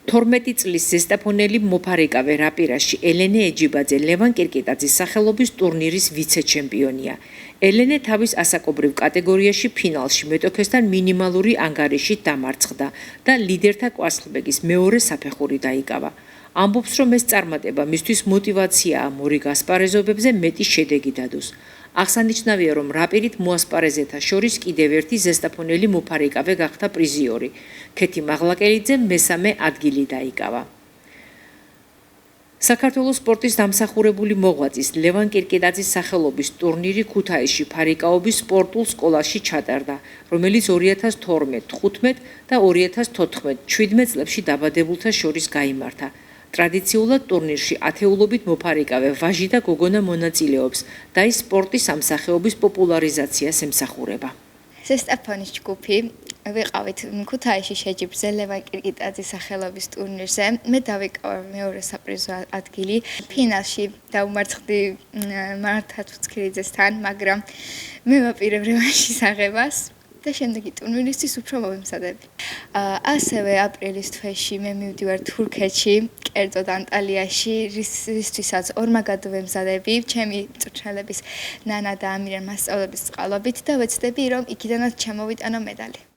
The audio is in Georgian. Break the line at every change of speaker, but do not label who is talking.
12 წლის ზესტაფონელი მოფარიკავე რაპირაში ელენე ეჯიბაძე ლევან კირკიტაძის სახელობის ტურნირის ვიცე-ჩემპიონია. ელენე თავის ასაკობრივ კატეგორიაში ფინალში მეტოქესთან მინიმალური ანგარიშით დამარცხდა და ლიდერთა კვასლბეგის მეორე საფეხური დაიკავა. ამბობს, რომ ეს წარმატება მისთვის მოტივაციაა მორიგ ასპარეზობებზე მეტი შედეგი დადოს. აღსანიშნავია, რომ რაპირით მოასპარეზეთა შორის კიდევ ერთი ზესტაფონელი მოფარიკავე გახდა პრიზიორი. ქეთი მაღლაკელიძემ მესამე ადგილი დაიკავა. საქართველოს სპორტის დამსახურებული მოღვაწის ლევან კირკიტაძის სახელობის ტურნირი ქუთაისში ფარიკაობის სპორტულ სკოლაში ჩატარდა, რომელიც 2012, 15 და 2014 17 წლებში დაბადებულთა შორის გაიმართა. ტრადიციულად ტურნირში ათეულობით მოფარიკავე ვაჟი და გოგონა მონაწილეობს და ის სპორტის ამ სახეობის პოპულარიზაციას ემსახურება.
ზესტაფონის ჯგუფი ვიყავით ქუთაისში შეჯიბრზე ლევან კირკიტაძის სახელობის ტურნირზე. მე დავიკავა მეორე საპრიზო ადგილი. ფინალში დაუმარცხდი მართა თუცქირიძესთან, მაგრამ მე ვაპირებ რევანშის აღებას. და შემდეგი ტურნირისთვის უფრო მომემზადები. ასევე აპრილის თვეში მე მივდივარ თურქეთში, კერძოდ ანტალიაში, რისთვისაც ორმაგად ვემზადები, ჩემი მწვრთნელების ნანა და ამირან მასწავლების წყალობით და ვეცდები, რომ იქიდანაც ჩემოვიტანო მედალი.